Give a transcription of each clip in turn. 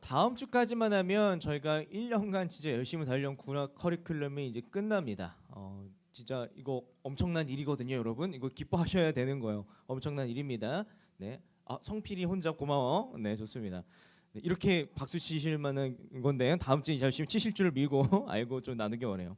다음 주까지만 하면 저희가 1년간 진짜 열심히 달려온 군화 커리큘럼이 이제 끝납니다. 진짜 이거 엄청난 일이거든요, 여러분. 이거 기뻐하셔야 되는 거예요. 엄청난 일입니다. 네. 성필이 혼자 고마워. 네, 좋습니다. 네, 이렇게 박수 치실 만한 건데 다음 주에 열심히 치실 줄을 밀고 알고 좀 나누기 원해요.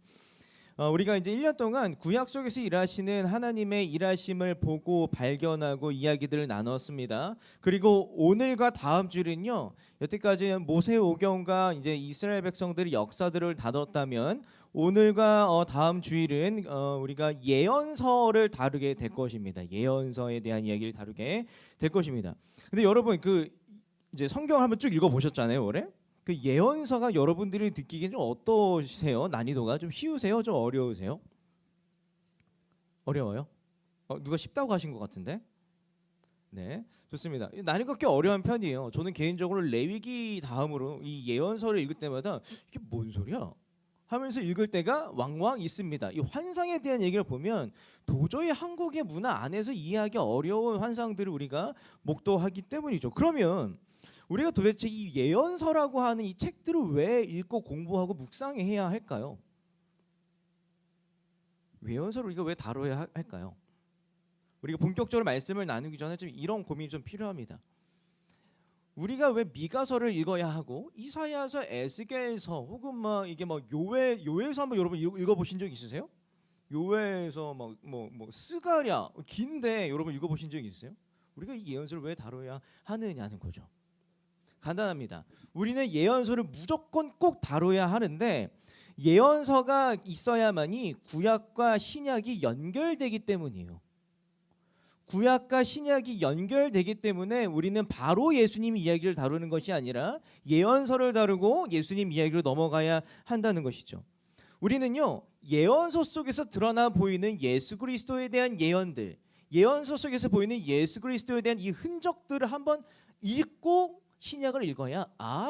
우리가 이제 1년 동안 구약 속에서 일하시는 하나님의 일하심을 보고 발견하고 이야기들을 나눴습니다. 그리고 오늘과 다음 주는요. 여태까지 모세 오경과 이제 이스라엘 백성들의 역사들을 다뤘다면 오늘과 다음 주일은 우리가 예언서를 다루게 될 것입니다. 예언서에 대한 이야기를 다루게 될 것입니다. 근데 여러분 이제 성경을 한번 쭉 읽어 보셨잖아요, 올해? 그 예언서가 여러분들이 듣기엔 좀 어떠세요? 난이도가 좀 쉬우세요? 좀 어려우세요? 어려워요? 누가 쉽다고 하신 것 같은데? 네, 좋습니다. 난이도가 꽤 어려운 편이에요. 저는 개인적으로 레위기 다음으로 이 예언서를 읽을 때마다 이게 뭔 소리야? 하면서 읽을 때가 왕왕 있습니다. 이 환상에 대한 얘기를 보면 도저히 한국의 문화 안에서 이해하기 어려운 환상들을 우리가 목도하기 때문이죠. 그러면 우리가 도대체 이 예언서라고 하는 이 책들을 왜 읽고 공부하고 묵상해야 할까요? 예언서를 우리가 왜 다뤄야 할까요? 우리가 본격적으로 말씀을 나누기 전에 좀 이런 고민이 좀 필요합니다. 우리가 왜 미가서를 읽어야 하고 이사야서, 에스겔서 혹은 이게 요엘서 한번 여러분 읽어보신 적 있으세요? 요엘서 스가랴 긴데 여러분 읽어보신 적 있으세요? 우리가 이 예언서를 왜 다뤄야 하느냐는 거죠. 간단합니다. 우리는 예언서를 무조건 꼭 다뤄야 하는데 예언서가 있어야만이 구약과 신약이 연결되기 때문이에요. 구약과 신약이 연결되기 때문에 우리는 바로 예수님 이야기를 다루는 것이 아니라 예언서를 다루고 예수님 이야기로 넘어가야 한다는 것이죠. 우리는요, 예언서 속에서 드러나 보이는 예수 그리스도에 대한 예언들, 예언서 속에서 보이는 예수 그리스도에 대한 이 흔적들을 한번 읽고 신약을 읽어야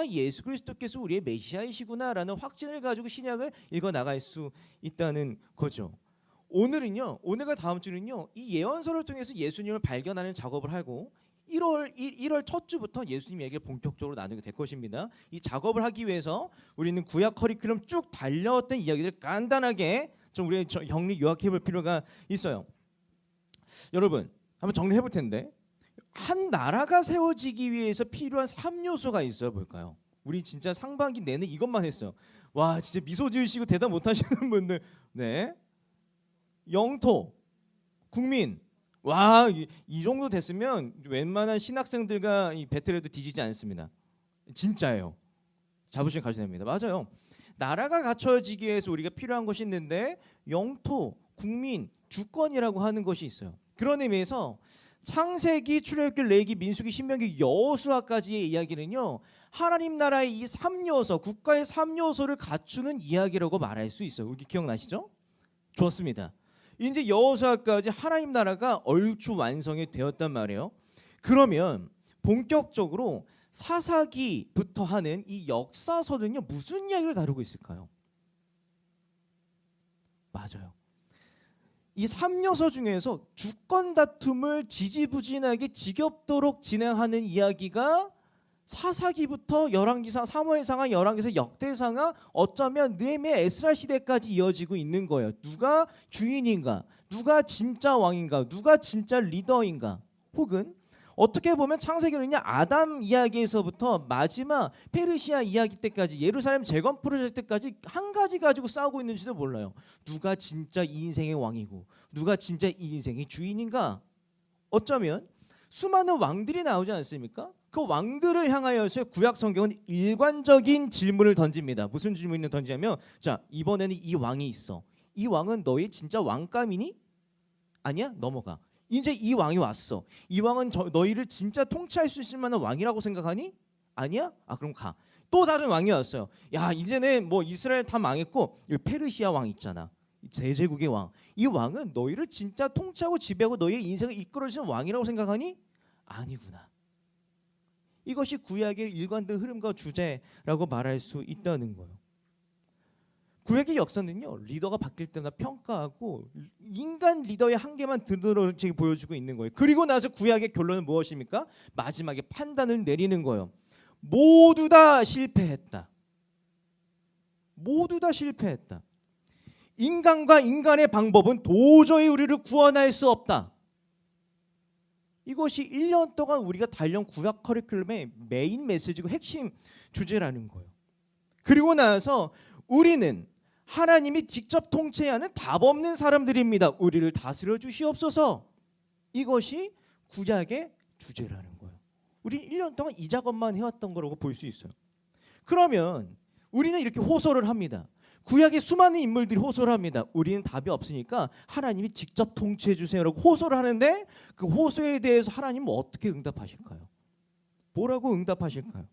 예수 그리스도께서 우리의 메시아이시구나라는 확신을 가지고 신약을 읽어 나갈 수 있다는 거죠. 오늘과 다음 주는요, 이 예언서를 통해서 예수님을 발견하는 작업을 하고 1월 첫 주부터 예수님 얘기를 본격적으로 나누게 될 것입니다. 이 작업을 하기 위해서 우리는 구약 커리큘럼 쭉 달려왔던 이야기를 간단하게 좀 우리 정리 요약해 볼 필요가 있어요. 여러분 한번 정리해 볼 텐데 한 나라가 세워지기 위해서 필요한 3요소가 있어요. 볼까요? 우리 진짜 상반기 내내 이것만 했어요. 와, 진짜 미소 지으시고 대답 못 하시는 분들. 네. 영토, 국민. 와, 이 정도 됐으면 웬만한 신학생들과 이 배틀에도 뒤지지 않습니다. 진짜예요. 자부심 가져야 됩니다. 맞아요. 나라가 갖춰지기 위해서 우리가 필요한 것이 있는데 영토, 국민, 주권이라고 하는 것이 있어요. 그런 의미에서 창세기, 출애굽기, 레위기, 민수기, 신명기, 여호수아까지의 이야기는요, 하나님 나라의 이 3요소, 국가의 3요소를 갖추는 이야기라고 말할 수 있어요. 우리 기억나시죠? 좋습니다. 이제 여호수아까지 하나님 나라가 얼추 완성이 되었단 말이에요. 그러면 본격적으로 사사기부터 하는 이 역사서는요, 무슨 이야기를 다루고 있을까요? 맞아요. 이 3요소 중에서 주권 다툼을 지지부진하게 지겹도록 진행하는 이야기가 사사기부터 열왕기상, 사무엘상하, 열왕기상, 역대상하, 어쩌면 느헤미야, 에스라 시대까지 이어지고 있는 거예요. 누가 주인인가? 누가 진짜 왕인가? 누가 진짜 리더인가? 혹은 어떻게 보면 창세기는요, 아담 이야기에서부터 마지막 페르시아 이야기 때까지, 예루살렘 재건 프로젝트 때까지 한 가지 가지고 싸우고 있는지도 몰라요. 누가 진짜 이 인생의 왕이고 누가 진짜 이 인생의 주인인가? 어쩌면 수많은 왕들이 나오지 않습니까? 그 왕들을 향하여서 구약 성경은 일관적인 질문을 던집니다. 무슨 질문을 던지냐면, 자, 이번에는 이 왕이 있어. 이 왕은 너의 진짜 왕감이니? 아니야? 넘어가. 이제 이 왕이 왔어. 이 왕은 너희를 진짜 통치할 수 있을 만한 왕이라고 생각하니? 아니야? 그럼 가. 또 다른 왕이 왔어요. 야, 이제는 이스라엘 다 망했고 페르시아 왕 있잖아. 대제국의 왕. 이 왕은 너희를 진짜 통치하고 지배하고 너희의 인생을 이끌어주는 왕이라고 생각하니? 아니구나. 이것이 구약의 일관된 흐름과 주제라고 말할 수 있다는 거예요. 구약의 역사는요, 리더가 바뀔 때마다 평가하고 인간 리더의 한계만 드러내게 보여주고 있는 거예요. 그리고 나서 구약의 결론은 무엇입니까? 마지막에 판단을 내리는 거예요. 모두 다 실패했다. 모두 다 실패했다. 인간과 인간의 방법은 도저히 우리를 구원할 수 없다. 이것이 1년 동안 우리가 달려온 구약 커리큘럼의 메인 메시지고 핵심 주제라는 거예요. 그리고 나서 우리는 하나님이 직접 통치하는 답 없는 사람들입니다. 우리를 다스려 주시옵소서. 이것이 구약의 주제라는 거예요. 우리 1년 동안 이 작업만 해왔던 거라고 볼 수 있어요. 그러면 우리는 이렇게 호소를 합니다. 구약의 수많은 인물들이 호소를 합니다. 우리는 답이 없으니까 하나님이 직접 통치해 주세요라고 호소를 하는데 그 호소에 대해서 하나님은 어떻게 응답하실까요? 뭐라고 응답하실까요?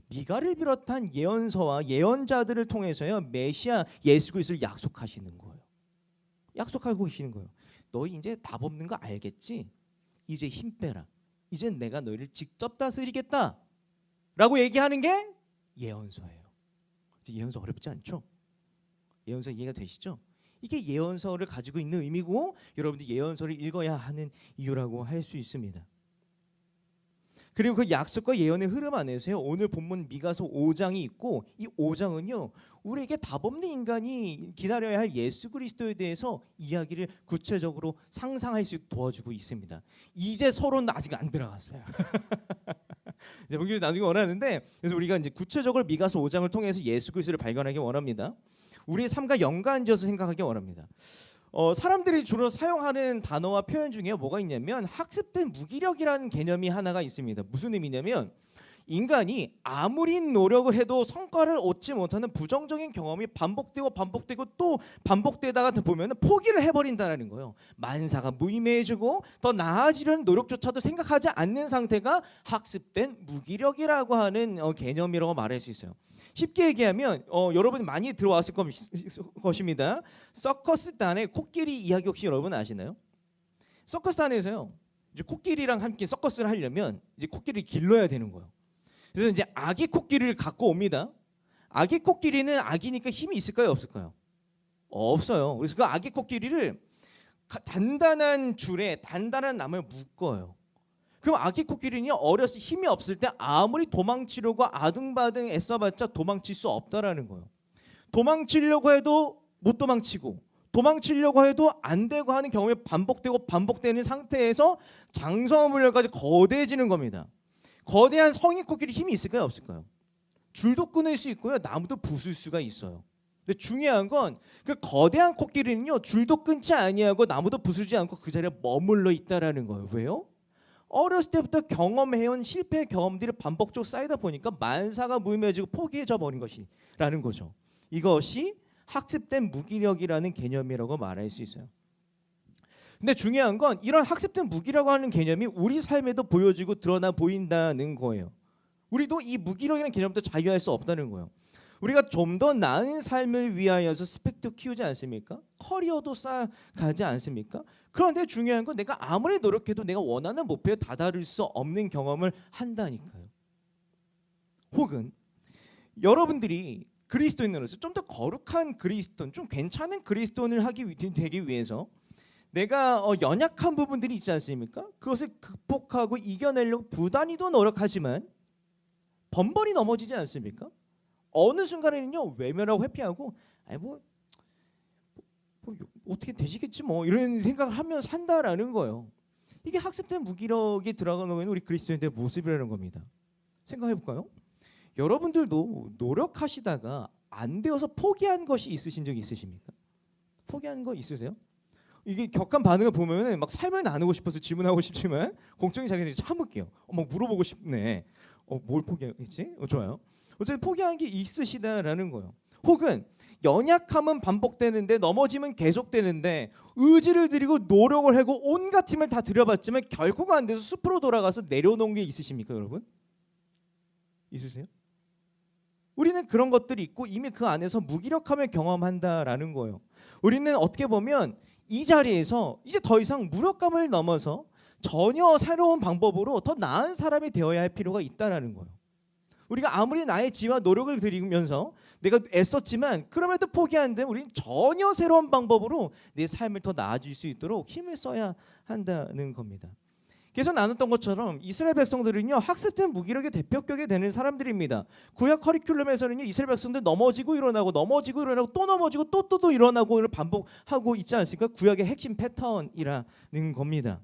미가를 비롯한 예언서와 예언자들을 통해서요 메시아 예수 그리스도를 약속하시는 거예요. 약속하고 계시는 거예요. 너희 이제 답 없는 거 알겠지? 이제 힘 빼라. 이제 내가 너희를 직접 다스리겠다 라고 얘기하는 게 예언서예요. 예언서 어렵지 않죠? 예언서 이해가 되시죠? 이게 예언서를 가지고 있는 의미고 여러분들이 예언서를 읽어야 하는 이유라고 할 수 있습니다. 그리고 그 약속과 예언의 흐름 안에서요 오늘 본문 미가서 5장이 있고 이 5장은요 우리에게 답 없는 인간이 기다려야 할 예수 그리스도에 대해서 이야기를 구체적으로 상상할 수 있도록 도와주고 있습니다. 이제 서론은 아직 안 들어갔어요. 이제 본격적으로 나누기 원하는데 그래서 우리가 이제 구체적으로 미가서 5장을 통해서 예수 그리스도를 발견하기 원합니다. 우리의 삶과 연관지어서 생각하기 원합니다. 사람들이 주로 사용하는 단어와 표현 중에 뭐가 있냐면 학습된 무기력이라는 개념이 하나가 있습니다. 무슨 의미냐면 인간이 아무리 노력을 해도 성과를 얻지 못하는 부정적인 경험이 반복되고 또 반복되다가 보면 포기를 해버린다는 거예요. 만사가 무의미해지고 더 나아지려는 노력조차도 생각하지 않는 상태가 학습된 무기력이라고 하는 개념이라고 말할 수 있어요. 쉽게 얘기하면 여러분이 많이 들어왔을 것입니다. 서커스단의 코끼리 이야기 혹시 여러분 아시나요? 서커스단에서요 이제 코끼리랑 함께 서커스를 하려면 이제 코끼리를 길러야 되는 거예요. 그래서 이제 아기 코끼리를 갖고 옵니다. 아기 코끼리는 아기니까 힘이 있을까요, 없을까요? 없어요. 그래서 그 아기 코끼리를 단단한 줄에 단단한 나무에 묶어요. 그럼 아기 코끼리는 어렸을 때 힘이 없을 때 아무리 도망치려고 아등바등 애써봤자 도망칠 수 없다라는 거예요. 도망치려고 해도 못 도망치고 도망치려고 해도 안 되고 하는 경험이 반복되고 반복되는 상태에서 장성훈련까지 거대해지는 겁니다. 거대한 성인 코끼리 힘이 있을까요, 없을까요? 줄도 끊을 수 있고요, 나무도 부술 수가 있어요. 근데 중요한 건 그 거대한 코끼리는요, 줄도 끊지 아니하고 나무도 부수지 않고 그 자리에 머물러 있다라는 거예요. 왜요? 어렸을 때부터 경험해온 실패의 경험들이 반복적으로 쌓이다 보니까 만사가 무의미해지고 포기해져 버린 것이라는 거죠. 이것이 학습된 무기력이라는 개념이라고 말할 수 있어요. 근데 중요한 건 이런 학습된 무기라고 하는 개념이 우리 삶에도 보여지고 드러나 보인다는 거예요. 우리도 이 무기력이라는 개념부터 자유할 수 없다는 거예요. 우리가 좀 더 나은 삶을 위하여서 스펙도 키우지 않습니까? 커리어도 쌓아가지 않습니까? 그런데 중요한 건 내가 아무리 노력해도 내가 원하는 목표에 다다를 수 없는 경험을 한다니까요. 혹은 여러분들이 그리스도인으로서 좀 더 거룩한 그리스도인, 좀 괜찮은 그리스도인을 되기 위해서 내가 연약한 부분들이 있지 않습니까? 그것을 극복하고 이겨내려고 부단히도 노력하지만 번번이 넘어지지 않습니까? 어느 순간에는요 외면하고 회피하고 뭐 어떻게 되시겠지 뭐 이런 생각을 하며 산다라는 거예요. 이게 학습된 무기력이 들어가는 우리 그리스도인들의 모습이라는 겁니다. 생각해 볼까요? 여러분들도 노력하시다가 안 되어서 포기한 것이 있으신 적 있으십니까? 포기한 거 있으세요? 이게 격한 반응을 보면 막 삶을 나누고 싶어서 질문하고 싶지만 공적인 자리에서 참을게요. 막 물어보고 싶네. 뭘 포기했지? 좋아요. 어쨌든 포기한 게 있으시다라는 거예요. 혹은 연약함은 반복되는데 넘어짐은 계속되는데 의지를 들이고 노력을 하고 온갖 힘을 다 들여봤지만 결국 안 돼서 숲으로 돌아가서 내려놓은 게 있으십니까, 여러분? 있으세요? 우리는 그런 것들이 있고 이미 그 안에서 무기력함을 경험한다라는 거예요. 우리는 어떻게 보면 이 자리에서 이제 더 이상 무력감을 넘어서 전혀 새로운 방법으로 더 나은 사람이 되어야 할 필요가 있다라는 거예요. 우리가 아무리 나의 지와 노력을 들이면서 내가 애썼지만 그럼에도 포기하는데 우리는 전혀 새로운 방법으로 내 삶을 더 나아질 수 있도록 힘을 써야 한다는 겁니다. 계속 나눴던 것처럼 이스라엘 백성들은요 학습된 무기력의 대표격이 되는 사람들입니다. 구약 커리큘럼에서는요 이스라엘 백성들 넘어지고 일어나고 넘어지고 일어나고 또 넘어지고 또 일어나고 반복하고 있지 않습니까? 구약의 핵심 패턴이라는 겁니다.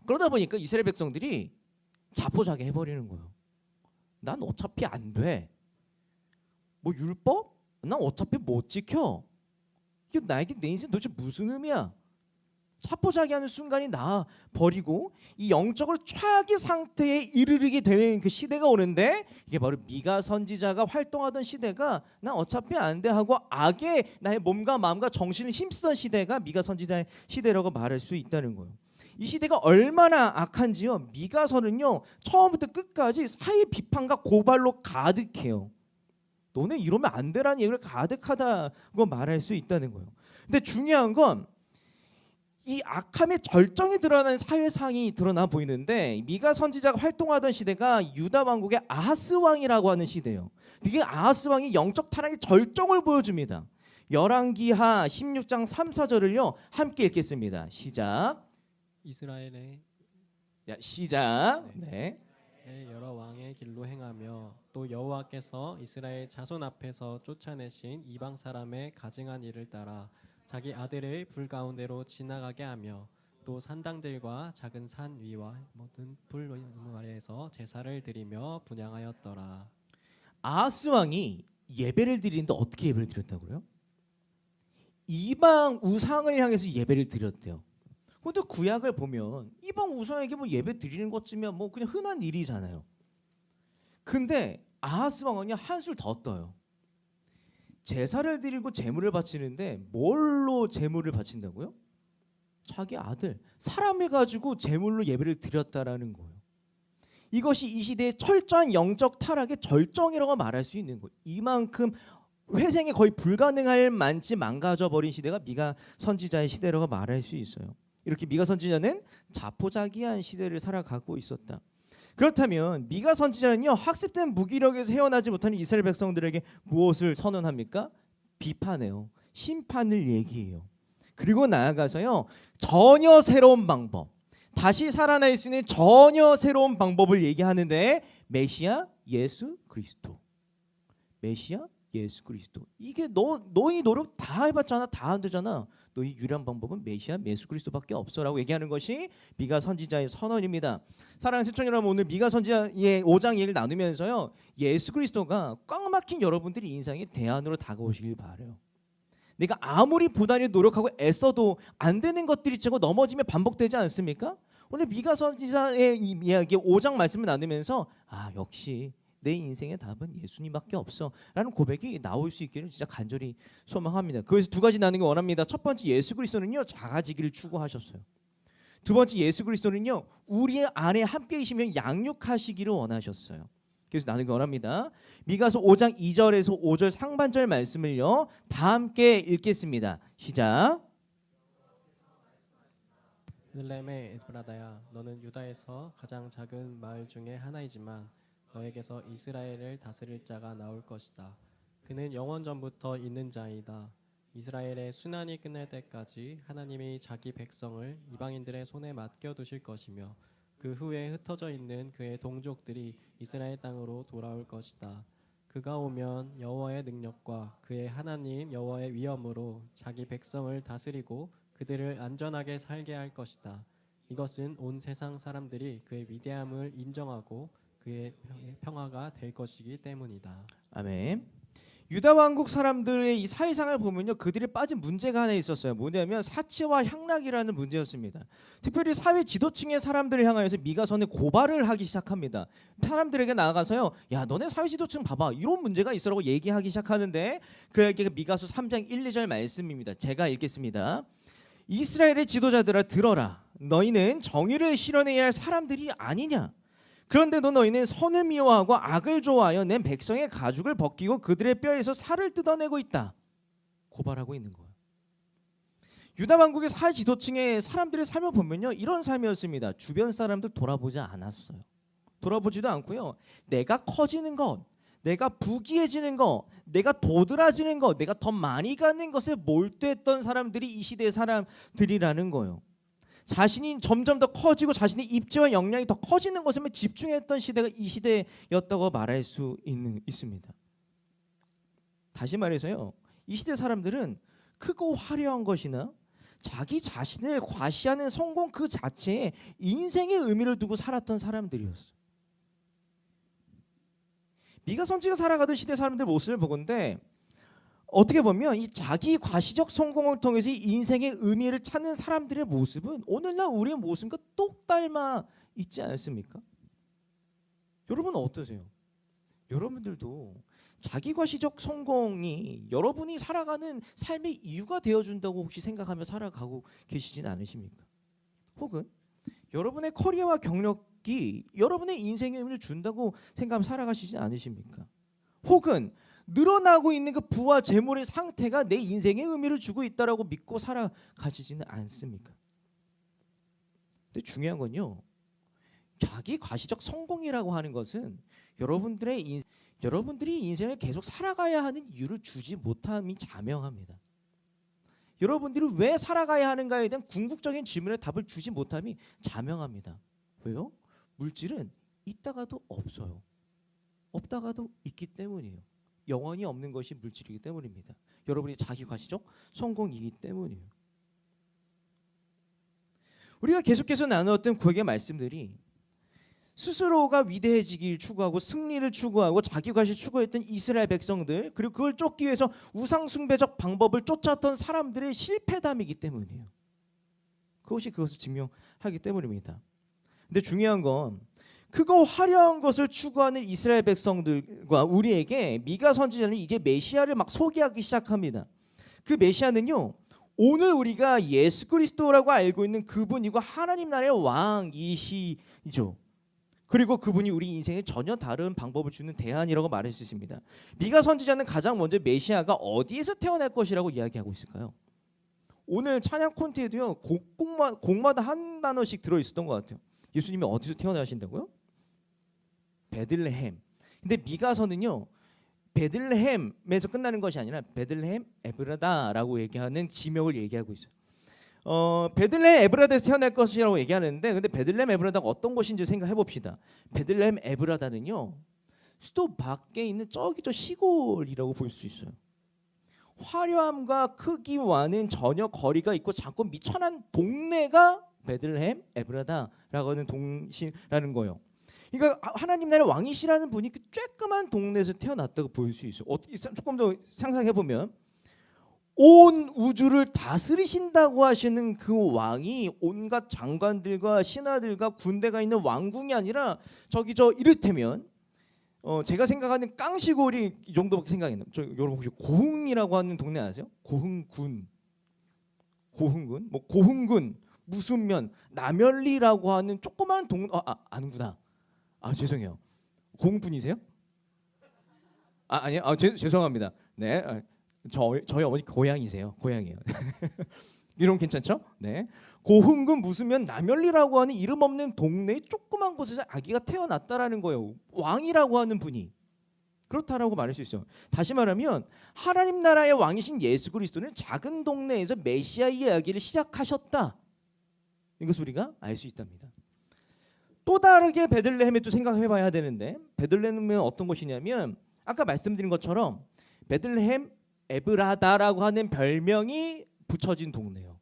그러다 보니까 이스라엘 백성들이 자포자기 해버리는 거예요. 난 어차피 안 돼. 뭐 율법? 난 어차피 못 지켜. 이게 나에게 내 인생 도대체 무슨 의미야? 자포자기하는 순간이 나 버리고 이 영적으로 최악의 상태에 이르게 되는 그 시대가 오는데 이게 바로 미가 선지자가 활동하던 시대가 난 어차피 안 돼 하고 악에 나의 몸과 마음과 정신을 힘쓰던 시대가 미가 선지자의 시대라고 말할 수 있다는 거예요. 이 시대가 얼마나 악한지요. 미가서는요 처음부터 끝까지 사회 비판과 고발로 가득해요. 너네 이러면 안 되라는 얘기를 가득하다고 말할 수 있다는 거예요. 근데 중요한 건 이 악함의 절정이 드러나는 사회상이 드러나 보이는데 미가 선지자가 활동하던 시대가 유다 왕국의 아하스 왕이라고 하는 시대예요. 이게 아하스 왕이 영적 타락의 절정을 보여줍니다. 열왕기하 16장 3, 4절을요 함께 읽겠습니다. 시작. 이스라엘의 시작. 네. 여러 왕의 길로 행하며 또 여호와께서 이스라엘 자손 앞에서 쫓아내신 이방 사람의 가증한 일을 따라 자기 아들을 불 가운데로 지나가게 하며 또 산당들과 작은 산 위와 모든 불 아래에서 제사를 드리며 분향하였더라. 아하스 왕이 예배를 드리는데 어떻게 예배를 드렸다고요? 이방 우상을 향해서 예배를 드렸대요. 근데 구약을 보면 이방 우상에게 뭐 예배 드리는 것쯤이면 뭐 그냥 흔한 일이잖아요. 근데 아하스 왕은요 한술 더 떠요. 제사를 드리고 제물을 바치는데 뭘로 제물을 바친다고요? 자기 아들 사람을 가지고 제물로 예배를 드렸다라는 거예요. 이것이 이 시대의 철저한 영적 타락의 절정이라고 말할 수 있는 거예요. 이만큼 회생이 거의 불가능할 만치 망가져버린 시대가 미가 선지자의 시대라고 말할 수 있어요. 이렇게 미가 선지자는 자포자기한 시대를 살아가고 있었다. 그렇다면 미가 선지자는요 학습된 무기력에서 헤어나지 못하는 이스라엘 백성들에게 무엇을 선언합니까? 비판해요. 심판을 얘기해요. 그리고 나아가서요 전혀 새로운 방법, 다시 살아날 수 있는 전혀 새로운 방법을 얘기하는데 메시아 예수 그리스도. 메시아 예수 그리스도. 이게 너희 노력 다 해봤잖아. 다 안 되잖아. 너희 유일한 방법은 메시아 예수 그리스도밖에 없어라고 얘기하는 것이 미가 선지자의 선언입니다. 사랑하는 시청자 여러분, 오늘 미가 선지자의 5장 얘기를 나누면서요 예수 그리스도가 꽉 막힌 여러분들이 인생의 대안으로 다가오시길 바라요. 내가 아무리 부단히 노력하고 애써도 안 되는 것들이 있고 넘어지면 반복되지 않습니까? 오늘 미가 선지자의 이야기 5장 말씀을 나누면서 역시 내 인생의 답은 예수님밖에 없어 라는 고백이 나올 수 있기를 진짜 간절히 소망합니다. 그래서 두 가지 나누기 원합니다. 첫 번째, 예수 그리스도는요 작아지기를 추구하셨어요. 두 번째, 예수 그리스도는요 우리 안에 함께 계시면 양육하시기를 원하셨어요. 그래서 나누기 원합니다. 미가서 5장 2절에서 5절 상반절 말씀을요 다 함께 읽겠습니다. 시작. 베들레헴의 에브라다야, 너는 유다에서 가장 작은 마을 중에 하나이지만 너에게서 이스라엘을 다스릴 자가 나올 것이다. 그는 영원전부터 있는 자이다. 이스라엘의 순환이 끝날 때까지 하나님이 자기 백성을 이방인들의 손에 맡겨두실 것이며 그 후에 흩어져 있는 그의 동족들이 이스라엘 땅으로 돌아올 것이다. 그가 오면 여호와의 능력과 그의 하나님 여호와의 위엄으로 자기 백성을 다스리고 그들을 안전하게 살게 할 것이다. 이것은 온 세상 사람들이 그의 위대함을 인정하고 그의 평화가 될 것이기 때문이다. 아멘. 유다 왕국 사람들의 이 사회상을 보면요 그들이 빠진 문제가 하나 있었어요. 뭐냐면 사치와 향락이라는 문제였습니다. 특별히 사회 지도층의 사람들을 향하여서 미가서는 고발을 하기 시작합니다. 사람들에게 나아가서요, 야 너네 사회 지도층 봐봐 이런 문제가 있어라고 얘기하기 시작하는데 그 얘기가 미가서 3장 1, 2절 말씀입니다. 제가 읽겠습니다. 이스라엘의 지도자들아 들어라. 너희는 정의를 실현해야 할 사람들이 아니냐. 그런데도 너희는 선을 미워하고 악을 좋아하여 내 백성의 가죽을 벗기고 그들의 뼈에서 살을 뜯어내고 있다. 고발하고 있는 거예요. 유다 왕국의 사회 지도층의 사람들의 삶을 보면요 이런 삶이었습니다. 주변 사람들 돌아보지 않았어요. 돌아보지도 않고요. 내가 커지는 것, 내가 부귀해지는 것, 내가 도드라지는 것, 내가 더 많이 갖는 것에 몰두했던 사람들이 이 시대의 사람들이라는 거예요. 자신이 점점 더 커지고 자신의 입지와 역량이 더 커지는 것에만 집중했던 시대가 이 시대였다고 말할 수 있습니다. 다시 말해서요, 이 시대 사람들은 크고 화려한 것이나 자기 자신을 과시하는 성공 그 자체에 인생의 의미를 두고 살았던 사람들이었어요. 미가 선지가 살아가던 시대 사람들 모습을 보건대 어떻게 보면 이 자기 과시적 성공을 통해서 인생의 의미를 찾는 사람들의 모습은 오늘날 우리의 모습과 똑 닮아 있지 않습니까? 여러분 어떠세요? 여러분들도 자기 과시적 성공이 여러분이 살아가는 삶의 이유가 되어준다고 혹시 생각하며 살아가고 계시진 않으십니까? 혹은 여러분의 커리어와 경력이 여러분의 인생의 의미를 준다고 생각하며 살아가시진 않으십니까? 혹은 늘어나고 있는 그 부와 재물의 상태가 내 인생의 의미를 주고 있다라고 믿고 살아가시지는 않습니까? 근데 중요한 건요, 자기 과시적 성공이라고 하는 것은 여러분들이 인생을 계속 살아가야 하는 이유를 주지 못함이 자명합니다. 여러분들이 왜 살아가야 하는가에 대한 궁극적인 질문에 답을 주지 못함이 자명합니다. 왜요? 물질은 있다가도 없어요. 없다가도 있기 때문이에요. 영원히 없는 것이 물질이기 때문입니다. 여러분이 자기 과시적 성공이기 때문이에요. 우리가 계속해서 나누었던 구약의 말씀들이 스스로가 위대해지기를 추구하고 승리를 추구하고 자기 과시 추구했던 이스라엘 백성들, 그리고 그걸 쫓기 위해서 우상 숭배적 방법을 쫓았던 사람들의 실패담이기 때문이에요. 그것이 그것을 증명하기 때문입니다. 근데 중요한 건 크고 화려한 것을 추구하는 이스라엘 백성들과 우리에게 미가 선지자는 이제 메시아를 막 소개하기 시작합니다. 그 메시아는요, 오늘 우리가 예수 그리스도라고 알고 있는 그분이고 하나님 나라의 왕이시죠. 그리고 그분이 우리 인생에 전혀 다른 방법을 주는 대안이라고 말할 수 있습니다. 미가 선지자는 가장 먼저 메시아가 어디에서 태어날 것이라고 이야기하고 있을까요? 오늘 찬양 콘티에도요, 곡마다 한 단어씩 들어있었던 것 같아요. 예수님이 어디서 태어나신다고요? 베들레헴. 근데 미가서는요, 베들레헴에서 끝나는 것이 아니라 베들레헴 에브라다라고 얘기하는 지명을 얘기하고 있어요. 베들레헴 에브라다에서 태어날 것이라고 얘기하는데, 근데 베들레헴 에브라다가 어떤 곳인지 생각해 봅시다. 베들레헴 에브라다는요, 수도 밖에 있는 저기 저 시골이라고 볼 수 있어요. 화려함과 크기와는 전혀 거리가 있고 작고 미천한 동네가 베들레헴 에브라다라고 하는 동시라는 거예요. 그러니까 하나님 나라의 왕이시라는 분이 그 쬐끄만 동네에서 태어났다고 볼 수 있어요. 조금 더 상상해 보면 온 우주를 다스리신다고 하시는 그 왕이 온갖 장관들과 신하들과 군대가 있는 왕궁이 아니라 저기 저 이를테면 제가 생각하는 깡시골이 이 정도밖에 생각이 안 나요. 여러분 혹시 고흥이라고 하는 동네 아세요? 고흥군, 뭐 고흥군, 무순면, 남열리라고 하는 조그만 아는구나. 죄송해요. 고흥분이세요? 아니요. 죄송합니다. 네, 저희 어머니 고향이세요. 고향이에요. 이러면 괜찮죠? 네. 고흥군 무슨면 남열리라고 하는 이름 없는 동네의 조그만 곳에서 아기가 태어났다라는 거예요. 왕이라고 하는 분이. 그렇다라고 말할 수 있어요. 다시 말하면 하나님 나라의 왕이신 예수 그리스도는 작은 동네에서 메시아 이야기를 시작하셨다. 이것을 우리가 알 수 있답니다. 또 다르게 베들레헴에 또 생각해 봐야 되는데, 베들레헴은 어떤 곳이냐면 아까 말씀드린 것처럼 베들레헴 에브라다라고 하는 별명이 붙여진 동네예요.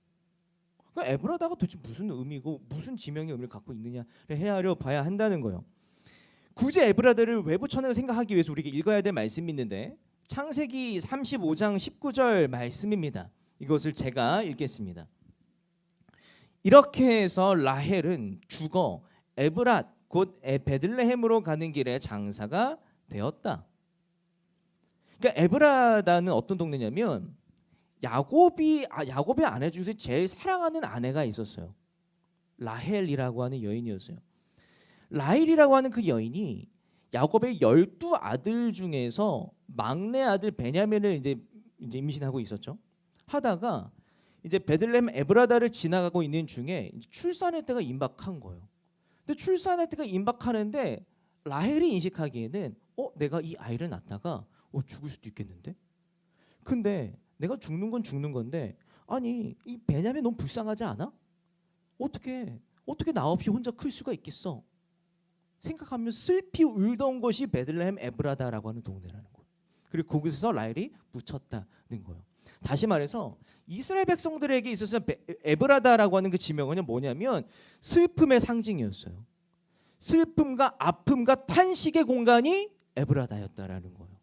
그러니까 에브라다가 도대체 무슨 의미고 무슨 지명의 의미를 갖고 있느냐를 헤아려 봐야 한다는 거예요. 굳이 에브라다를 왜 붙였는가 생각하기 위해서 우리가 읽어야 될 말씀이 있는데, 창세기 35장 19절 말씀입니다. 이것을 제가 읽겠습니다. 이렇게 해서 라헬은 죽어 에브랏 곧 베들레헴으로 가는 길에 장사가 되었다. 그러니까 에브라다는 어떤 동네냐면 야곱의 아내 중에서 제일 사랑하는 아내가 있었어요. 라헬이라고 하는 여인이었어요. 라헬이라고 하는 그 여인이 야곱의 12아들 중에서 막내 아들 베냐민을 이제 임신하고 있었죠. 하다가 이제 베들레헴 에브라다를 지나가고 있는 중에 출산의 때가 임박한 거예요. 근데 출산의 때가 임박하는데 라헬이 인식하기에는 내가 이 아이를 낳다가 죽을 수도 있겠는데? 근데 내가 죽는 건 죽는 건데, 아니 이 베냐민 너무 불쌍하지 않아? 어떻게 나 없이 혼자 클 수가 있겠어? 생각하면 슬피 울던 것이 베들레헴 에브라다라고 하는 동네라는 거예요. 그리고 거기서 라헬이 묻혔다는 거예요. 다시 말해서 이스라엘 백성들에게 있어서 에브라다라고 하는 그 지명은 뭐냐면 슬픔의 상징이었어요. 슬픔과 아픔과 탄식의 공간이 에브라다였다라는 거예요.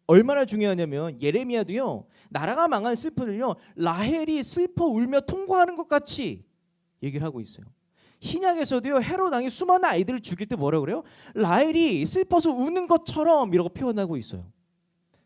얼마나 중요하냐면 예레미야도요, 나라가 망한 슬픔을요, 라헬이 슬퍼 울며 통과하는 것 같이 얘기를 하고 있어요. 신약에서도요, 헤롯 왕이 수많은 아이들을 죽일 때 뭐라고 그래요? 라헬이 슬퍼서 우는 것처럼 이라고 표현하고 있어요.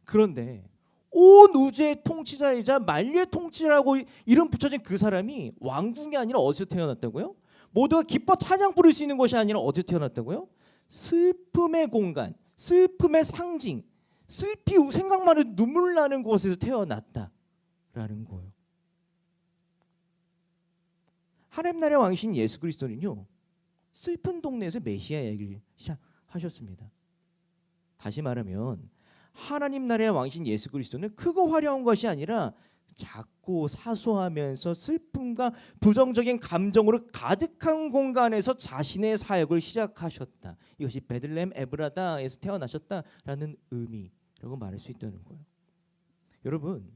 그런데 온 우주의 통치자이자 만유의 통치자라고 이름 붙여진 그 사람이 왕궁이 아니라 어디서 태어났다고요? 모두가 기뻐 찬양 부를 수 있는 것이 아니라 어디서 태어났다고요? 슬픔의 공간, 슬픔의 상징, 슬피 생각만 해도 눈물 나는 곳에서 태어났다라는 거예요. 하나님 나라의 왕이신 예수 그리스도는요, 슬픈 동네에서 메시아 얘기를 시작하셨습니다. 다시 말하면 하나님 나라의 왕이신 예수 그리스도는 크고 화려한 것이 아니라 작고 사소하면서 슬픔과 부정적인 감정으로 가득한 공간에서 자신의 사역을 시작하셨다. 이것이 베들레헴 에브라다에서 태어나셨다라는 의미라고 말할 수 있다는 거예요. 여러분,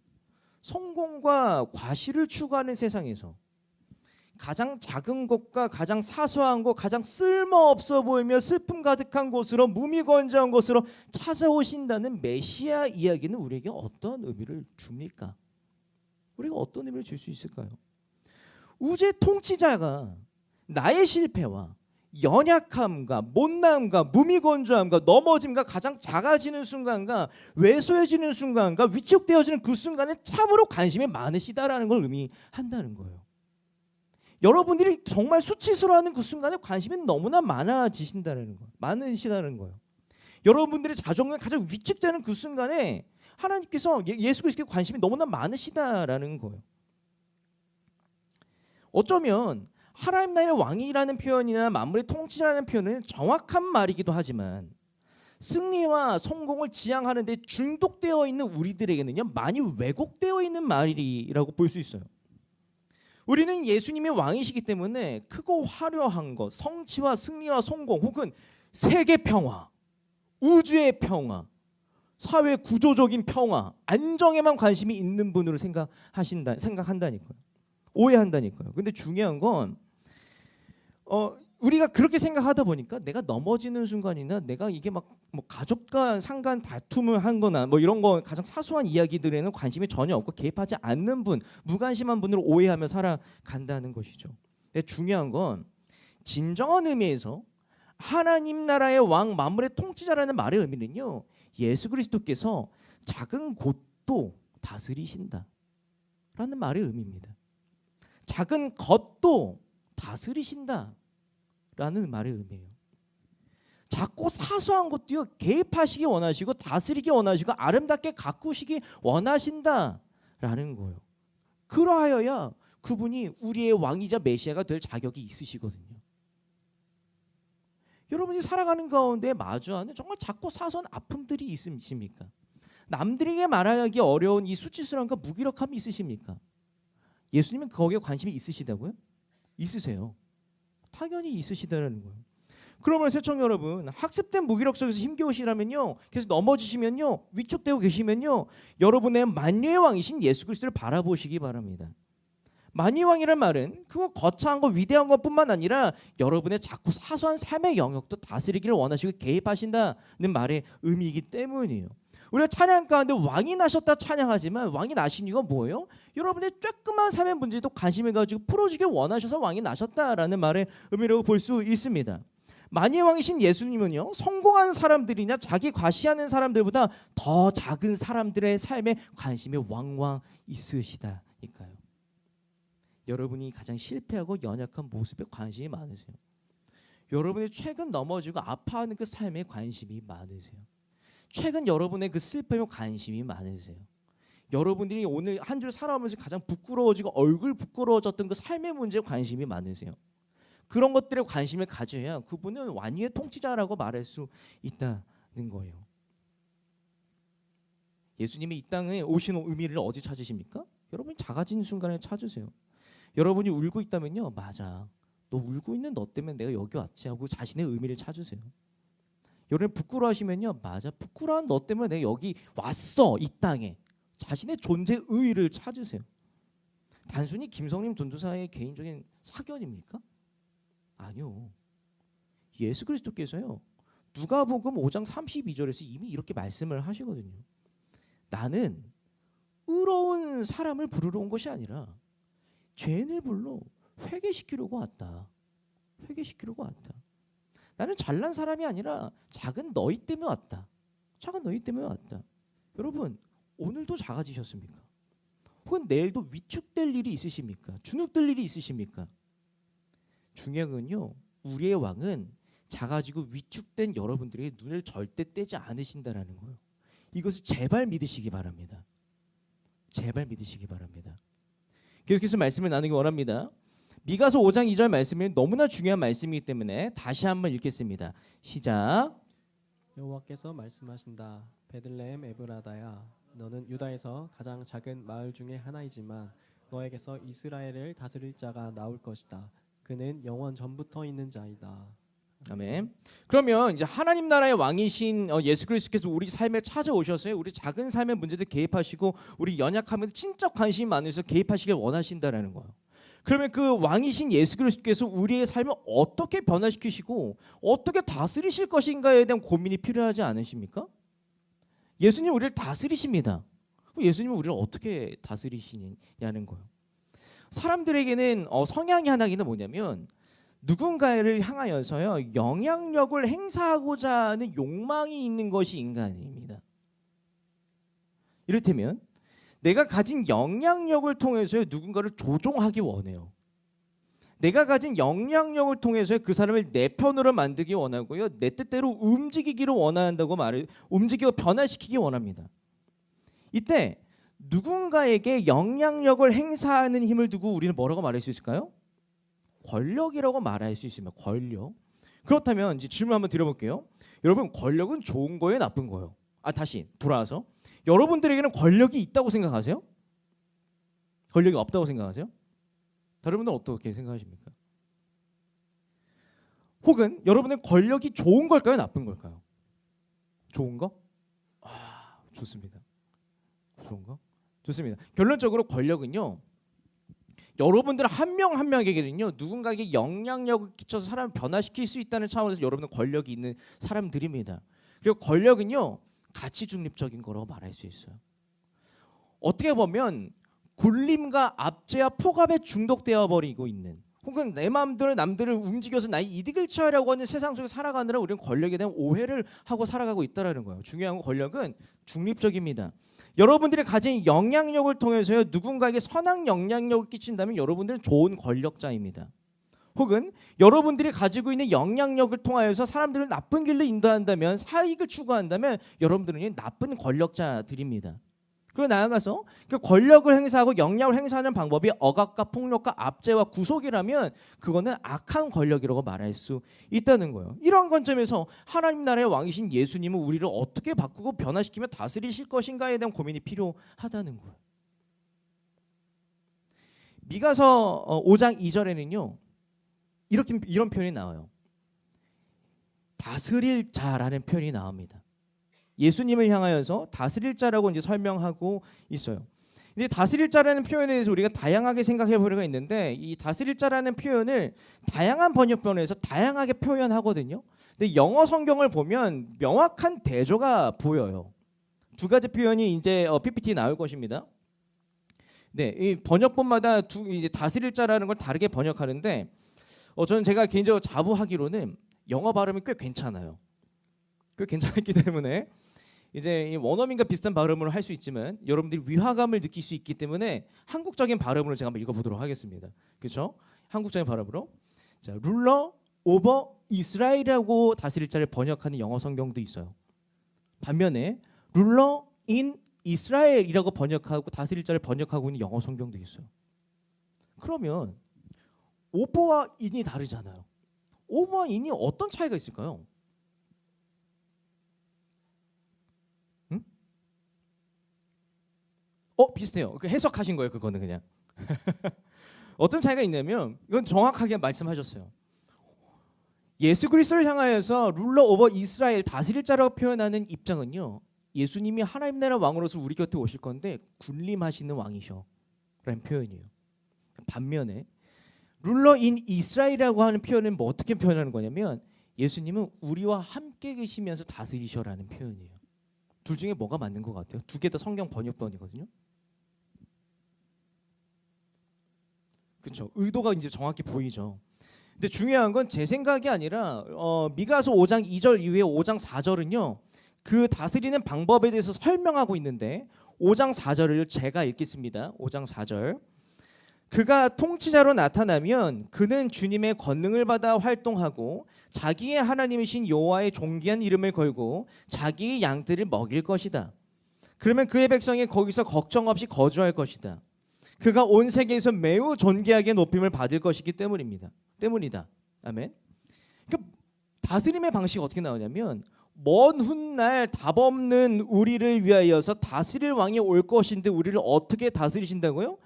성공과 과실을 추구하는 세상에서 가장 작은 곳과 가장 사소한 곳, 가장 쓸모없어 보이며 슬픔 가득한 곳으로, 무미건조한 곳으로 찾아오신다는 메시아 이야기는 우리에게 어떤 의미를 줍니까? 우리가 어떤 의미를 줄 수 있을까요? 우주의 통치자가 나의 실패와 연약함과 못남과 무미건조함과 넘어짐과 가장 작아지는 순간과 왜소해지는 순간과 위축되어지는 그 순간에 참으로 관심이 많으시다라는 걸 의미한다는 거예요. 여러분들이 정말 수치스러워하는 그 순간에 관심이 너무나 많으시다는 거예요. 여러분들의 자존감이 가장 위축되는 그 순간에 하나님께서 예수 그리스도께 관심이 너무나 많으시다라는 거예요. 어쩌면 하나님 나라의 왕이라는 표현이나 만물의 통치자라는 표현은 정확한 말이기도 하지만 승리와 성공을 지향하는 데 중독되어 있는 우리들에게는요, 많이 왜곡되어 있는 말이라고 볼 수 있어요. 우리는 예수님이 왕이시기 때문에 크고 화려한 것, 성취와 승리와 성공, 혹은 세계 평화, 우주의 평화, 사회 구조적인 평화, 안정에만 관심이 있는 분으로 생각한다니까요. 오해한다니까요. 근데 중요한 건 우리가 그렇게 생각하다 보니까 내가 넘어지는 순간이나 내가 이게 막 뭐 가족과 상간 다툼을 한거나 뭐 이런 거 가장 사소한 이야기들에는 관심이 전혀 없고 개입하지 않는 분, 무관심한 분으로 오해하며 살아간다는 것이죠. 근데 중요한 건 진정한 의미에서 하나님 나라의 왕, 만물의 통치자라는 말의 의미는요, 예수 그리스도께서 작은 곳도 다스리신다 라는 말의 의미입니다. 작은 것도 다스리신다 라는 말의 의미예요. 작고 사소한 것도요, 개입하시기 원하시고 다스리기 원하시고 아름답게 가꾸시기 원하신다라는 거예요. 그러하여야 그분이 우리의 왕이자 메시아가 될 자격이 있으시거든요. 여러분이 살아가는 가운데 마주하는 정말 작고 사소한 아픔들이 있으십니까? 남들에게 말하기 어려운 이 수치스러움과 무기력함이 있으십니까? 예수님은 거기에 관심이 있으시다고요? 있으세요. 당연히 있으시다는 거예요. 그러면 새청 여러분, 학습된 무기력 속에서 힘겨우시라면요, 계속 넘어지시면요, 위축되고 계시면요, 여러분의 만유의 왕이신 예수 그리스도를 바라보시기 바랍니다. 만유의 왕이란 말은 그거 거창한 거 위대한 것뿐만 아니라 여러분의 작고 사소한 삶의 영역도 다스리기를 원하시고 개입하신다는 말의 의미이기 때문이에요. 우리가 찬양 가운데 왕이 나셨다 찬양하지만 왕이 나신 이유가 뭐예요? 여러분의 조그만 삶의 문제도 관심을 가지고 풀어주길 원하셔서 왕이 나셨다라는 말의 의미라고 볼 수 있습니다. 만유의 왕이신 예수님은요, 성공한 사람들이냐 자기 과시하는 사람들보다 더 작은 사람들의 삶에 관심이 왕왕 있으시다니까요. 여러분이 가장 실패하고 연약한 모습에 관심이 많으세요. 여러분이 최근 넘어지고 아파하는 그 삶에 관심이 많으세요. 최근 여러분의 그 슬픔에 관심이 많으세요. 여러분들이 오늘 한 주 살아오면서 가장 부끄러워지고 얼굴 부끄러워졌던 그 삶의 문제에 관심이 많으세요. 그런 것들에 관심을 가져야 그분은 완유의 통치자라고 말할 수 있다는 거예요. 예수님이 이 땅에 오신 의미를 어디 찾으십니까? 여러분이 작아진 순간에 찾으세요. 여러분이 울고 있다면요, 맞아. 너 울고 있는 너 때문에 내가 여기 왔지 하고 자신의 의미를 찾으세요. 여러분 부끄러워하시면요, 맞아. 부끄러운 너 때문에 내가 여기 왔어, 이 땅에. 자신의 존재 의의를 찾으세요. 단순히 김성림 전도사의 개인적인 사견입니까? 아니요. 예수 그리스도께서요, 누가복음 5장 32절에서 이미 이렇게 말씀을 하시거든요. 나는 의로운 사람을 부르러 온 것이 아니라 죄인을 불러 회개시키려고 왔다. 회개시키려고 왔다. 나는 잘난 사람이 아니라 작은 너희 때문에 왔다. 작은 너희 때문에 왔다. 여러분, 오늘도 작아지셨습니까? 혹은 내일도 위축될 일이 있으십니까? 주눅들 일이 있으십니까? 중요한 건요, 우리의 왕은 작아지고 위축된 여러분들의 눈을 절대 떼지 않으신다라는 거예요. 이것을 제발 믿으시기 바랍니다. 제발 믿으시기 바랍니다. 계속해서 말씀을 나누기 원합니다. 미가서 5장 2절 말씀이 너무나 중요한 말씀이기 때문에 다시 한번 읽겠습니다. 시작. 여호와께서 말씀하신다. 베들레헴 에브라다야, 너는 유다에서 가장 작은 마을 중에 하나이지만 너에게서 이스라엘을 다스릴 자가 나올 것이다. 그는 영원 전부터 있는 자이다. 아멘. 그러면 이제 하나님 나라의 왕이신 예수 그리스도께서 우리 삶에 찾아오셔서요, 우리 작은 삶의 문제들 개입하시고 우리 연약함에 진짜 관심이 많으셔서 개입하시길 원하신다라는 거예요. 그러면 그 왕이신 예수 그리스도께서 우리의 삶을 어떻게 변화시키시고 어떻게 다스리실 것인가에 대한 고민이 필요하지 않으십니까? 예수님 우리를 다스리십니다. 예수님은 우리를 어떻게 다스리시냐는 거예요. 사람들에게는 성향이 하나는 뭐냐면 누군가를 향하여서요, 영향력을 행사하고자 하는 욕망이 있는 것이 인간입니다. 이를테면 내가 가진 영향력을 통해서 누군가를 조종하기 원해요. 내가 가진 영향력을 통해서 그 사람을 내 편으로 만들기 원하고요, 내 뜻대로 움직이기를 원한다고 움직이고 변화시키기 원합니다. 이때 누군가에게 영향력을 행사하는 힘을 두고 우리는 뭐라고 말할 수 있을까요? 권력이라고 말할 수 있습니다. 권력. 그렇다면 이제 질문 한번 드려볼게요. 여러분, 권력은 좋은 거예요, 나쁜 거예요? 다시 돌아와서 여러분들에게는 권력이 있다고 생각하세요? 권력이 없다고 생각하세요? 다른 분들은 어떻게 생각하십니까? 혹은 여러분은 권력이 좋은 걸까요, 나쁜 걸까요? 좋은 거? 좋습니다. 좋은 거? 좋습니다. 결론적으로 권력은요, 여러분들 한 명 한 명에게는요, 누군가에게 영향력을 끼쳐서 사람을 변화시킬 수 있다는 차원에서 여러분은 권력이 있는 사람들입니다. 그리고 권력은요, 가치 중립적인 거라고 말할 수 있어요. 어떻게 보면 굴림과 압제와 폭압에 중독되어 버리고 있는, 혹은 내 마음대로 남들을 움직여서 나의 이득을 취하려고 하는 세상 속에 살아가느라 우리는 권력에 대한 오해를 하고 살아가고 있다는 거예요. 중요한 건 권력은 중립적입니다. 여러분들이 가진 영향력을 통해서 누군가에게 선한 영향력을 끼친다면 여러분들은 좋은 권력자입니다. 혹은 여러분들이 가지고 있는 영향력을 통하여서 사람들을 나쁜 길로 인도한다면, 사익을 추구한다면 여러분들은 나쁜 권력자들입니다. 그리고 나아가서 그 권력을 행사하고 영향을 행사하는 방법이 억압과 폭력과 압제와 구속이라면 그거는 악한 권력이라고 말할 수 있다는 거예요. 이런 관점에서 하나님 나라의 왕이신 예수님은 우리를 어떻게 바꾸고 변화시키며 다스리실 것인가에 대한 고민이 필요하다는 거예요. 미가서 5장 2절에는요, 이런 표현이 나와요. 다스릴 자라는 표현이 나옵니다. 예수님을 향하여서 다스릴 자라고 이제 설명하고 있어요. 근데 다스릴 자라는 표현에 대해서 우리가 다양하게 생각해 볼 필요가 있는데, 이 다스릴 자라는 표현을 다양한 번역본에서 다양하게 표현하거든요. 근데 영어 성경을 보면 명확한 대조가 보여요. 두 가지 표현이 이제 PPT에 나올 것입니다. 네, 이 번역본마다 이제 다스릴 자라는 걸 다르게 번역하는데, 저는 제가 개인적으로 자부하기로는 영어 발음이 꽤 괜찮아요. 꽤 괜찮았기 때문에 이제 원어민과 비슷한 발음으로 할 수 있지만 여러분들이 위화감을 느낄 수 있기 때문에 한국적인 발음으로 제가 한번 읽어보도록 하겠습니다. 그렇죠? 한국적인 발음으로. 자, 룰러 오버 이스라엘이라고 다스릴 자를 번역하는 영어 성경도 있어요. 반면에 룰러 인 이스라엘이라고 번역하고 다스릴 자를 번역하고 있는 영어 성경도 있어요. 그러면 오버와 인이 다르잖아요. 오버와 인이 어떤 차이가 있을까요? 비슷해요. 해석하신 거예요, 그거는 그냥. 어떤 차이가 있냐면 이건 정확하게 말씀하셨어요. 예수 그리스도를 향하여서 룰러 오버 이스라엘 다스릴 자라고 표현하는 입장은요. 예수님이 하나님 나라 왕으로서 우리 곁에 오실 건데 군림하시는 왕이셔 라는 표현이에요. 반면에 룰러 인 이스라엘이라고 하는 표현은 뭐 어떻게 표현하는 거냐면 예수님은 우리와 함께 계시면서 다스리셔라는 표현이에요. 둘 중에 뭐가 맞는 것 같아요? 두 개 다 성경 번역본이거든요. 그렇죠. 의도가 이제 정확히 보이죠. 근데 중요한 건 제 생각이 아니라 미가서 5장 2절 이후에 5장 4절은요. 그 다스리는 방법에 대해서 설명하고 있는데 5장 4절을 제가 읽겠습니다. 5장 4절. 그가 통치자로 나타나면 그는 주님의 권능을 받아 활동하고 자기의 하나님이신 여호와의 존귀한 이름을 걸고 자기의 양들을 먹일 것이다. 그러면 그의 백성이 거기서 걱정 없이 거주할 것이다. 그가 온 세계에서 매우 존귀하게 높임을 받을 것이기 때문이다. 아멘. 그러니까 다스림의 방식이 어떻게 나오냐면 먼 훗날 답 없는 우리를 위하여서 다스릴 왕이 올 것인데 우리를 어떻게 다스리신다고요?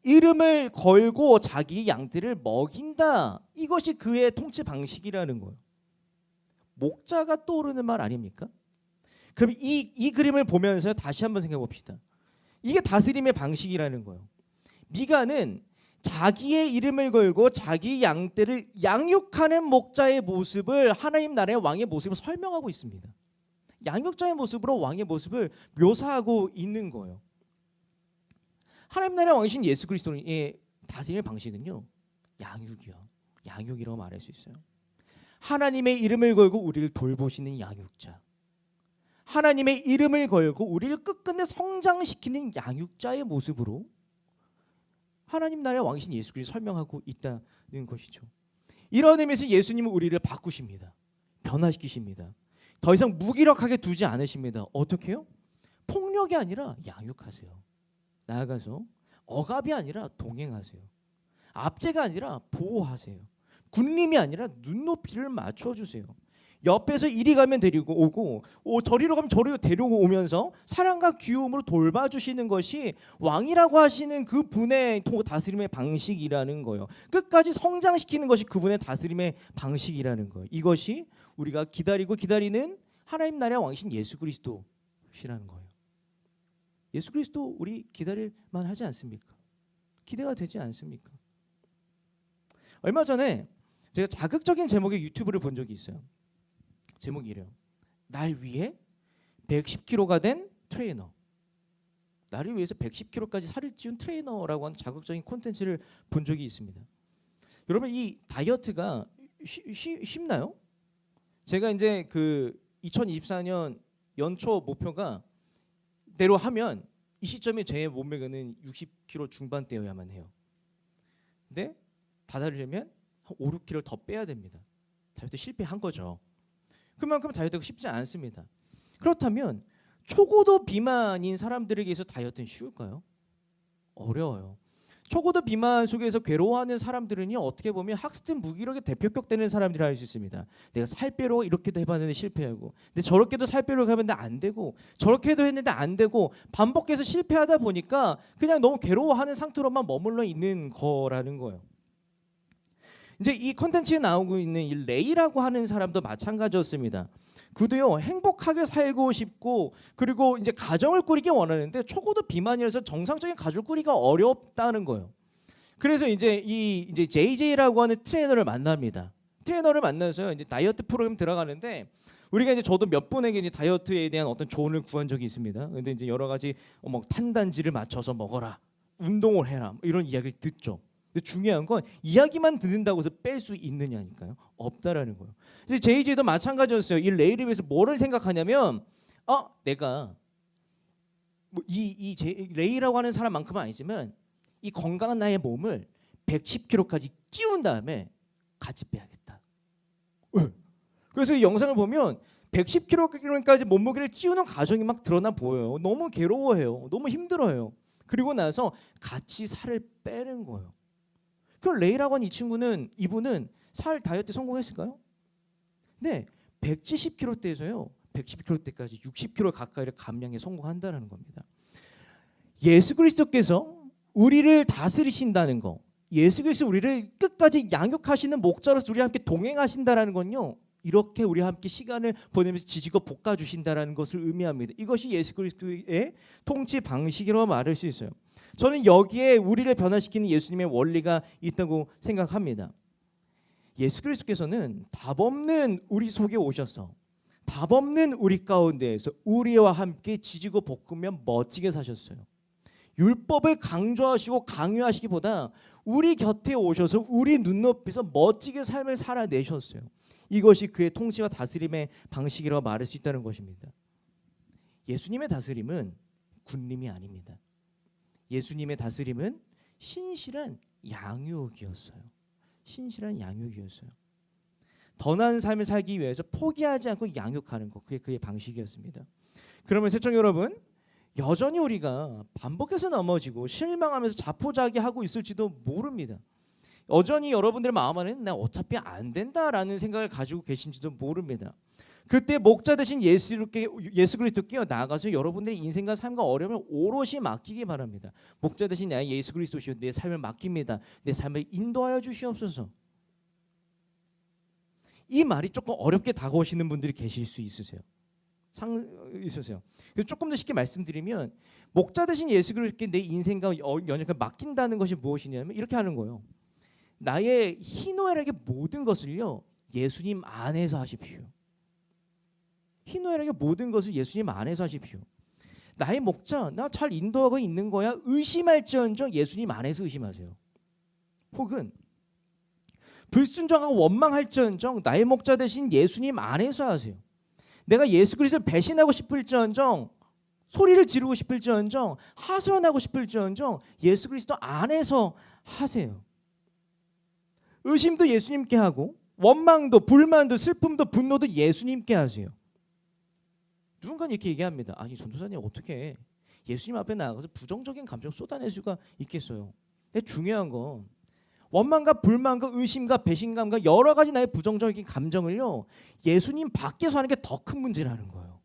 이름을 걸고 자기 양들을 먹인다. 이것이 그의 통치 방식이라는 거예요. 목자가 떠오르는 말 아닙니까? 그럼 이 그림을 보면서 다시 한번 생각해 봅시다. 이게 다스림의 방식이라는 거예요. 미가는 자기의 이름을 걸고 자기 양떼를 양육하는 목자의 모습을 하나님 나라의 왕의 모습을 설명하고 있습니다. 양육자의 모습으로 왕의 모습을 묘사하고 있는 거예요. 하나님 나라의 왕이신 예수 그리스도의 다스림의 방식은요. 양육이라고 말할 수 있어요. 하나님의 이름을 걸고 우리를 돌보시는 양육자. 하나님의 이름을 걸고 우리를 끝끝내 성장시키는 양육자의 모습으로 하나님 나라의 왕이신 예수 그리스도를 설명하고 있다는 것이죠. 이런 의미에서 예수님은 우리를 바꾸십니다. 변화시키십니다. 더 이상 무기력하게 두지 않으십니다. 어떻게 해요? 폭력이 아니라 양육하세요. 나아가서 억압이 아니라 동행하세요. 압제가 아니라 보호하세요. 군림이 아니라 눈높이를 맞춰주세요. 옆에서 이리 가면 데리고 오고 저리로 가면 저리로 데리고 오면서 사랑과 귀여움으로 돌봐주시는 것이 왕이라고 하시는 그 분의 다스림의 방식이라는 거예요. 끝까지 성장시키는 것이 그분의 다스림의 방식이라는 거예요. 이것이 우리가 기다리고 기다리는 하나님 나라의 왕이신 예수 그리스도시라는 거예요. 예수 그리스도 우리 기다릴 만하지 않습니까? 기대가 되지 않습니까? 얼마 전에 제가 자극적인 제목의 유튜브를 본 적이 있어요. 제목이 이래요. 날 위해 110kg가 된 트레이너. 나를 위해서 110kg까지 살을 찌운 트레이너라고 하는 자극적인 콘텐츠를 본 적이 있습니다. 여러분 이 다이어트가 쉽나요? 제가 이제 그 2024년 연초 목표가 대로 하면 이 시점에 제 몸매는 60kg 중반대여야만 해요. 근데 다다르려면 한 5, 6kg 더 빼야 됩니다. 다이어트 실패한 거죠. 그만큼 다이어트가 쉽지 않습니다. 그렇다면 초고도 비만인 사람들에게서 다이어트는 쉬울까요? 어려워요. 초고도 비만 속에서 괴로워하는 사람들은요 어떻게 보면 학습 무기력의 대표격 되는 사람들이 할 수 있습니다. 내가 살 빼려고 이렇게도 해봤는데 실패하고, 근데 저렇게도 살 빼려고 해봤는데 안 되고, 저렇게도 했는데 안 되고, 반복해서 실패하다 보니까 그냥 너무 괴로워하는 상태로만 머물러 있는 거라는 거예요. 이제 이 콘텐츠에 나오고 있는 이 레이라고 하는 사람도 마찬가지였습니다. 그도요 행복하게 살고 싶고 그리고 이제 가정을 꾸리기 원하는데 초고도 비만이라서 정상적인 가족을 꾸리기가 어렵다는 거예요. 그래서 이제 JJ라고 하는 트레이너를 만납니다. 트레이너를 만나서 이제 다이어트 프로그램 들어가는데 우리가 이제 저도 몇 분에게 이제 다이어트에 대한 어떤 조언을 구한 적이 있습니다. 근데 이제 여러 가지 뭐 탄단지를 맞춰서 먹어라, 운동을 해라, 뭐 이런 이야기를 듣죠. 근데 중요한 건 이야기만 듣는다고 해서 뺄 수 있느냐니까요. 없다라는 거예요. 그래서 JJ도 마찬가지였어요. 이 레이를 위해서 뭐를 생각하냐면 내가 뭐 레이라고 하는 사람만큼은 아니지만 이 건강한 나의 몸을 110kg까지 찌운 다음에 같이 빼야겠다. 그래서 이 영상을 보면 110kg까지 몸무게를 찌우는 과정이 막 드러나 보여요. 너무 괴로워해요. 너무 힘들어요. 그리고 나서 같이 살을 빼는 거예요. 그 레이라고 하는 이분은 살 다이어트 성공했을까요? 네, 170kg대에서요 110kg대까지 60kg 가까이를 감량에 성공한다는 겁니다. 예수 그리스도께서 우리를 다스리신다는 거, 예수께서 우리를 끝까지 양육하시는 목자로서 우리와 함께 동행하신다라는 건요, 이렇게 우리와 함께 시간을 보내면서 지지고 볶아 주신다라는 것을 의미합니다. 이것이 예수 그리스도의 통치 방식이라고 말할 수 있어요. 저는 여기에 우리를 변화시키는 예수님의 원리가 있다고 생각합니다. 예수 그리스도께서는 답 없는 우리 속에 오셔서 답 없는 우리 가운데에서 우리와 함께 지지고 볶으며 멋지게 사셨어요. 율법을 강조하시고 강요하시기보다 우리 곁에 오셔서 우리 눈높이에서 멋지게 삶을 살아내셨어요. 이것이 그의 통치와 다스림의 방식이라고 말할 수 있다는 것입니다. 예수님의 다스림은 군림이 아닙니다. 예수님의 다스림은 신실한 양육이었어요. 신실한 양육이었어요. 더 나은 삶을 살기 위해서 포기하지 않고 양육하는 것, 그게 그의 방식이었습니다. 그러면 시청자 여러분, 여전히 우리가 반복해서 넘어지고 실망하면서 자포자기하고 있을지도 모릅니다. 여전히 여러분들의 마음 안에는 나 어차피 안 된다라는 생각을 가지고 계신지도 모릅니다. 그때 목자 되신 예수 그리스도께 나아가서 여러분들의 인생과 삶과 어려움을 오롯이 맡기기 바랍니다. 목자 되신 나의 예수 그리스도시여, 내 삶을 맡깁니다. 내 삶을 인도하여 주시옵소서. 이 말이 조금 어렵게 다가오시는 분들이 계실 수 있으세요. 있으세요. 그래서 조금 더 쉽게 말씀드리면, 목자 되신 예수 그리스도께 내 인생과 연약을 맡긴다는 것이 무엇이냐면 이렇게 하는 거예요. 나의 희노애락의 모든 것을요, 예수님 안에서 하십시오. 희노애락의 모든 것을 예수님 안에서 하십시오. 나의 목자, 나 잘 인도하고 있는 거야? 의심할지언정 예수님 안에서 의심하세요. 혹은 불순종하고 원망할지언정 나의 목자 되신 예수님 안에서 하세요. 내가 예수 그리스도를 배신하고 싶을지언정, 소리를 지르고 싶을지언정, 하소연하고 싶을지언정 예수 그리스도 안에서 하세요. 의심도 예수님께 하고, 원망도 불만도 슬픔도 분노도 예수님께 하세요. 누군가는 이렇게 얘기합니다. 아니 전도사님, 어떻게 예수님 앞에 나가서 부정적인 감정 쏟아낼 수가 있겠어요? 근데 중요한 건 원망과 불만과 의심과 배신감과 여러 가지 나의 부정적인 감정을요, 예수님 밖에서 하는 게 더 큰 문제라는 거예요.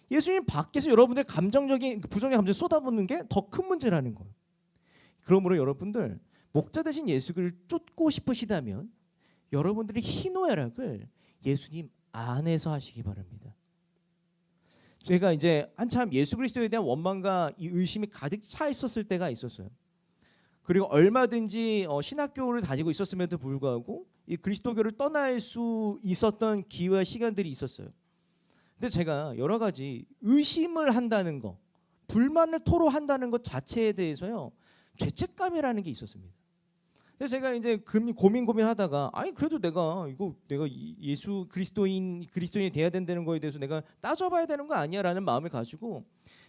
예수님 밖에서 여러분들 감정적인 부정적인 감정 쏟아붓는 게 더 큰 문제라는 거예요. 그러므로 여러분들, 목자 되신 예수를 쫓고 싶으시다면 여러분들의 희노애락을 예수님 안에서 하시기 바랍니다. 제가 이제 한참 예수 그리스도에 대한 원망과 이 의심이 가득 차 있었을 때가 있었어요. 그리고 얼마든지 신학교를 다니고 있었음에도 불구하고 이 그리스도교를 떠날 수 있었던 기회와 시간들이 있었어요. 근데 제가 여러 가지 의심을 한다는 거, 불만을 토로한다는 것 자체에 대해서요, 죄책감이라는 게 있었습니다. 그래서 제가 이제 고민하다가, 아니 그래도 내가 예수 그리스도인이 돼야 된다는 거에 대해서 내가 따져봐야 되는 거 아니야라는 마음을 가지고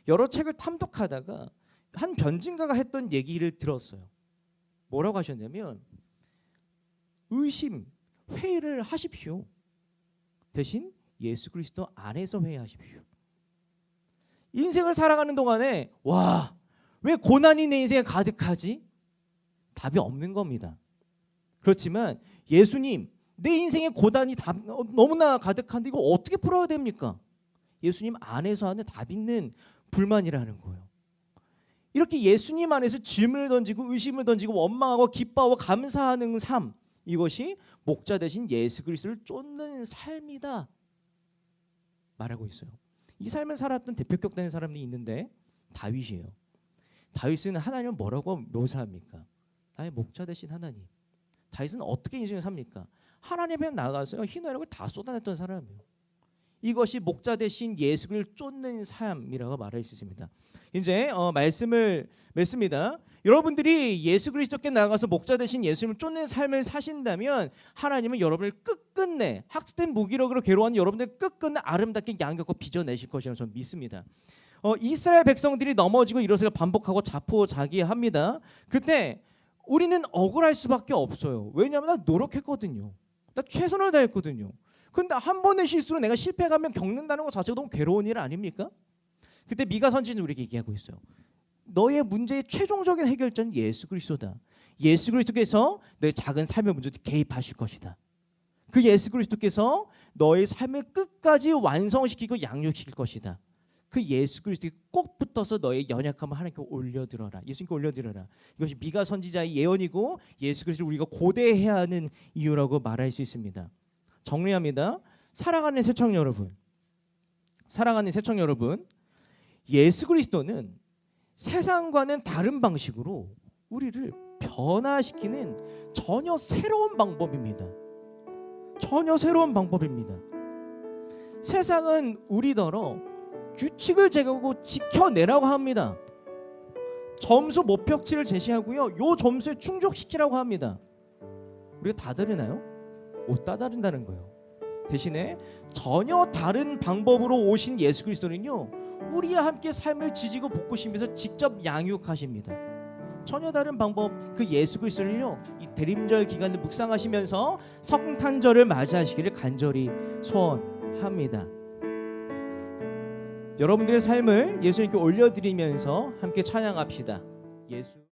여러 책을 탐독하다가 한 변증가가 했던 얘기를 들었어요. 뭐라고 하셨냐면, 의심, 회의를 하십시오. 대신 예수 그리스도 안에서 회의하십시오. 인생을 살아가는 동안에 와, 왜 고난이 내 인생에 가득하지? 답이 없는 겁니다. 그렇지만 예수님, 내 인생에 고난이 너무나 가득한데 이거 어떻게 풀어야 됩니까? 예수님 안에서 하는 답 있는 불만이라는 거예요. 이렇게 예수님 안에서 질문을 던지고 의심을 던지고 원망하고 기뻐하고 감사하는 삶, 이것이 목자 되신 예수 그리스도를 쫓는 삶이다 말하고 있어요. 이 삶을 살았던 대표격 되는 사람이 있는데 다윗이에요. 다윗은 하나님을 뭐라고 묘사합니까? 나의 목자 되신 하나님. 다윗은 어떻게 인생을 삽니까? 하나님에 나가서요, 희노애락을 다 쏟아냈던 사람이에요. 이것이 목자 되신 예수를 쫓는 삶이라고 말할 수 있습니다. 이제 말씀을 맺습니다. 여러분들이 예수 그리스도께 나가서 목자 되신 예수님을 쫓는 삶을 사신다면 하나님은 여러분을 끝끝내 학습된 무기력으로 괴로워하는 여러분들 끝끝내 아름답게 양육하고 빚어내실 것이라고 저는 믿습니다. 이스라엘 백성들이 넘어지고 일어서서 반복하고 자포자기합니다. 그때 우리는 억울할 수밖에 없어요. 왜냐하면 나 노력했거든요. 나 최선을 다했거든요. 근데 한 번의 실수로 내가 실패하면 겪는다는 것 자체가 너무 괴로운 일 아닙니까? 그때 미가 선지자는 우리에게 얘기하고 있어요. 너의 문제의 최종적인 해결자는 예수 그리스도다. 예수 그리스도께서 너의 작은 삶의 문제에 개입하실 것이다. 그 예수 그리스도께서 너의 삶을 끝까지 완성시키고 양육시킬 것이다. 그 예수 그리스도에 꼭 붙어서 너의 연약함을 하나님께 올려드려라. 예수님께 올려드려라. 이것이 미가 선지자의 예언이고 예수 그리스도를 우리가 고대해야 하는 이유라고 말할 수 있습니다. 정리합니다. 사랑하는 새청 여러분, 사랑하는 새청 여러분, 예수 그리스도는 세상과는 다른 방식으로 우리를 변화시키는 전혀 새로운 방법입니다. 전혀 새로운 방법입니다. 세상은 우리더러 규칙을 제거하고 지켜내라고 합니다. 점수 목표치를 제시하고요, 요 점수에 충족시키라고 합니다. 우리가 다 다르나요? 못 다 다른다는 거예요. 대신에 전혀 다른 방법으로 오신 예수 그리스도는요, 우리와 함께 삶을 지지고 볶으시면서 직접 양육하십니다. 전혀 다른 방법, 그 예수 그리스도를요, 이 대림절 기간을 묵상하시면서 성탄절을 맞이하시기를 간절히 소원합니다. 여러분들의 삶을 예수님께 올려드리면서 함께 찬양합시다. 예수